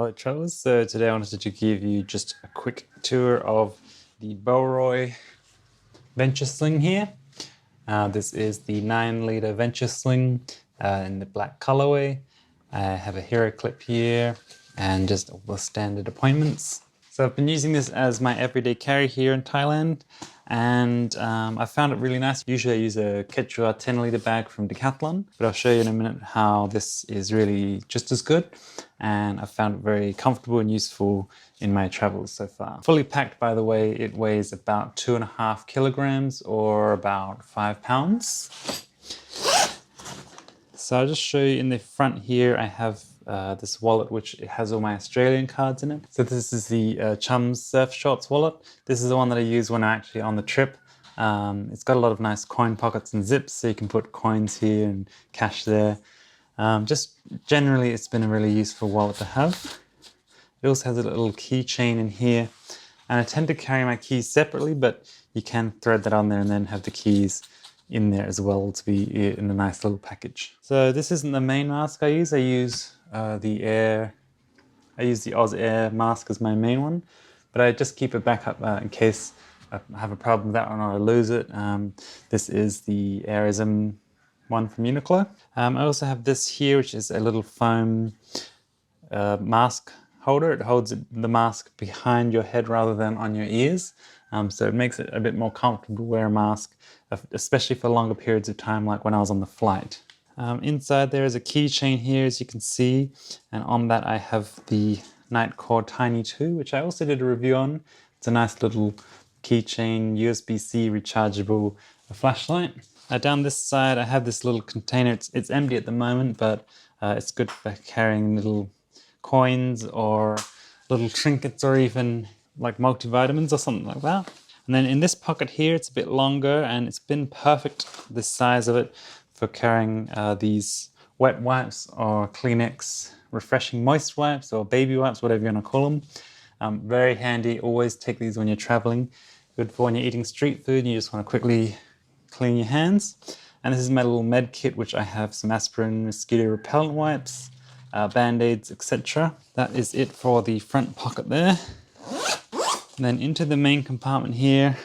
Hello travellers, so today I wanted to give you just a quick tour of the Bellroy Venture Sling here. This is the 9-litre Venture Sling in the black colorway. I have a hero clip here and just all the standard appointments. So I've been using this as my everyday carry here in Thailand, and I found it really nice. Usually I use a Quechua 10-litre bag from Decathlon, but I'll show you in a minute how this is really just as good, and I found it very comfortable and useful in my travels so far. Fully packed, by the way, it weighs about 2.5 kilograms or about 5 pounds. So I'll just show you in the front here, I have this wallet which has all my Australian cards in it. So this is the Chums Surf Shorts wallet. This is the one that I use when I'm actually on the trip. It's got a lot of nice coin pockets and zips, so you can put coins here and cash there. Just generally, it's been a really useful wallet to have. It also has a little keychain in here, and I tend to carry my keys separately, but you can thread that on there and then have the keys in there as well to be in a nice little package. So this isn't the main mask I use. I use the Oz Air mask as my main one, but I just keep a backup in case I have a problem with that one or I lose it. This is the Airism one from Uniqlo. I also have this here, which is a little foam mask holder. It holds the mask behind your head rather than on your ears. So it makes it a bit more comfortable to wear a mask, especially for longer periods of time, like when I was on the flight. Inside there is a keychain here, as you can see, and on that I have the Nightcore Tiny 2, which I also did a review on. It's a nice little keychain, USB-C rechargeable flashlight. Down this side I have this little container. It's empty at the moment, but it's good for carrying little coins or little trinkets or even like multivitamins or something like that. And then in this pocket here, it's a bit longer and it's been perfect, the size of it, for carrying these wet wipes or Kleenex refreshing moist wipes or baby wipes, whatever you want to call them. Very handy. Always take these when you're traveling. Good for when you're eating street food and you just want to quickly clean your hands. And this is my little med kit, which I have some aspirin, mosquito repellent wipes, band-aids, etc. That is it for the front pocket there. And then into the main compartment here,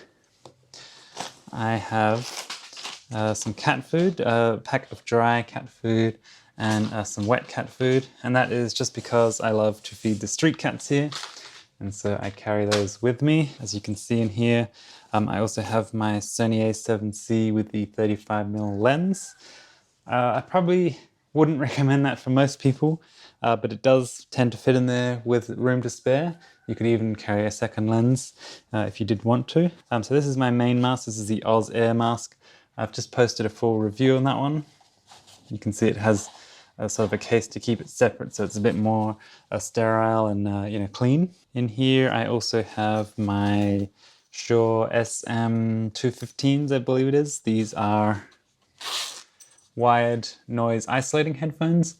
I have some cat food, a pack of dry cat food and some wet cat food. And that is just because I love to feed the street cats here. And so I carry those with me. As you can see in here, I also have my Sony A7C with the 35mm lens. I probably wouldn't recommend that for most people, but it does tend to fit in there with room to spare. You could even carry a second lens if you did want to. So this is my main mask. This is the Oz Air mask. I've just posted a full review on that one. You can see it has a sort of a case to keep it separate, so it's a bit more sterile and clean. In here I also have my Shure SM215s, I believe it is. These are wired noise isolating headphones.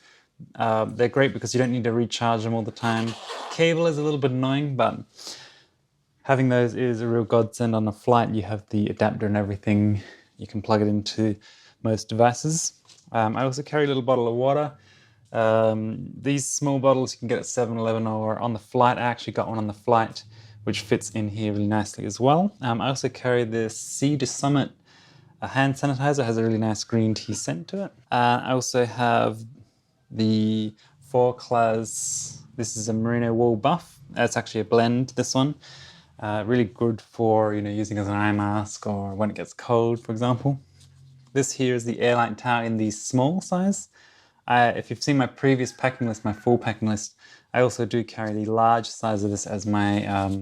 They're great because you don't need to recharge them all the time. Cable is a little bit annoying, but having those is a real godsend on a flight. You have the adapter and everything. You can plug it into most devices. I also carry a little bottle of water. These small bottles you can get at 7-Eleven or on the flight. I actually got one on the flight, which fits in here really nicely as well. I also carry this Sea to Summit hand sanitizer. It has a really nice green tea scent to it. I also have the 4-Class, this is a merino wool buff. It's actually a blend, this one. Really good for using as an eye mask or when it gets cold, for example. This here is the Airlight towel in the small size. If you've seen my previous packing list, my full packing list, I also do carry the large size of this as my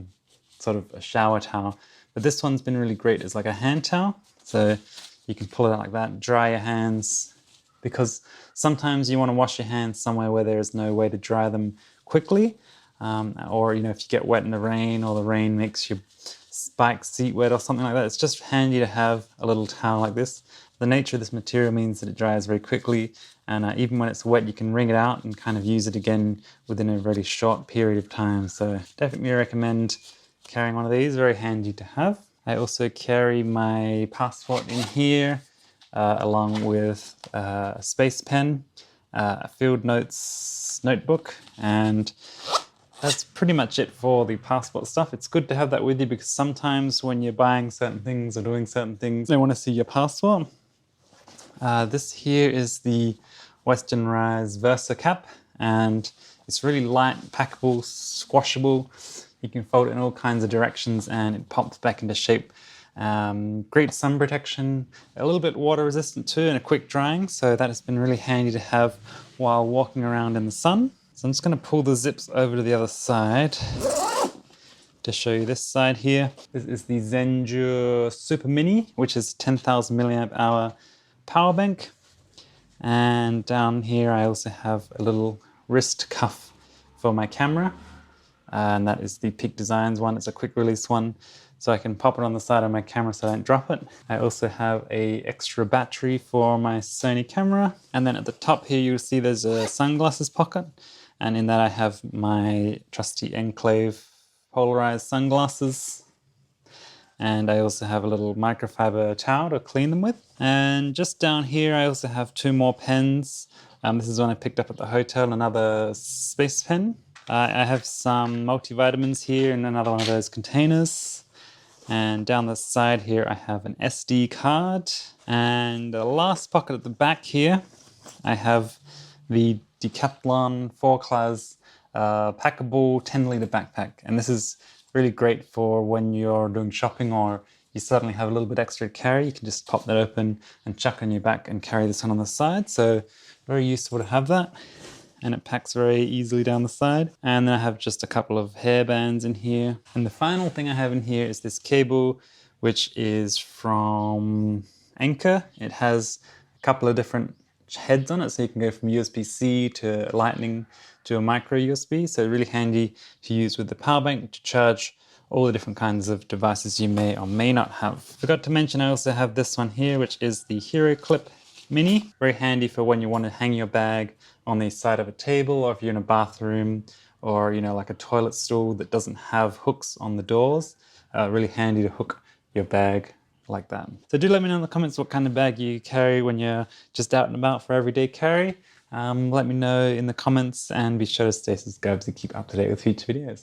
sort of a shower towel. But this one's been really great as like a hand towel. So you can pull it out like that, dry your hands, because sometimes you want to wash your hands somewhere where there is no way to dry them quickly. Or if you get wet in the rain or the rain makes your bike seat wet or something like that, it's just handy to have a little towel like this. The nature of this material means that it dries very quickly, and even when it's wet you can wring it out and kind of use it again within a really short period of time. So definitely recommend carrying one of these, very handy to have. I also carry my passport in here, along with a space pen, a field notes notebook, and That's pretty much it for the passport stuff. It's good to have that with you because sometimes when you're buying certain things or doing certain things, they want to see your passport. This here is the Western Rise Versa cap, and it's really light, packable, squashable. You can fold it in all kinds of directions and it pops back into shape. Great sun protection, a little bit water resistant too, and a quick drying, so that has been really handy to have while walking around in the sun. So I'm just going to pull the zips over to the other side to show you this side here. This is the Zendure Super Mini, which is 10,000 milliamp hour power bank. And down here I also have a little wrist cuff for my camera, and that is the Peak Designs one. It's a quick release one, so I can pop it on the side of my camera so I don't drop it. I also have a extra battery for my Sony camera, and then at the top here you'll see there's a sunglasses pocket, and in that I have my trusty Enclave polarized sunglasses. And I also have a little microfiber towel to clean them with. And just down here I also have two more pens. This is one I picked up at the hotel, another space pen. I have some multivitamins here in another one of those containers. And down the side here I have an SD card. And the last pocket at the back here, I have the Decathlon 4-class packable 10-litre backpack. And this is really great for when you're doing shopping or you suddenly have a little bit extra to carry. You can just pop that open and chuck on your back and carry this one on the side. So very useful to have that. And it packs very easily down the side. And then I have just a couple of hairbands in here. And the final thing I have in here is this cable, which is from Anker. It has a couple of different heads on it, so you can go from USB-C to Lightning to a micro USB. So really handy to use with the power bank to charge all the different kinds of devices you may or may not have. Forgot to mention I also have this one here, which is the Hero Clip Mini. Very handy for when you want to hang your bag on the side of a table, or if you're in a bathroom, or like a toilet stool that doesn't have hooks on the doors. Really handy to hook your bag like that. So do let me know in the comments what kind of bag you carry when you're just out and about for everyday carry. Let me know in the comments, and be sure to stay subscribed to keep up to date with future videos.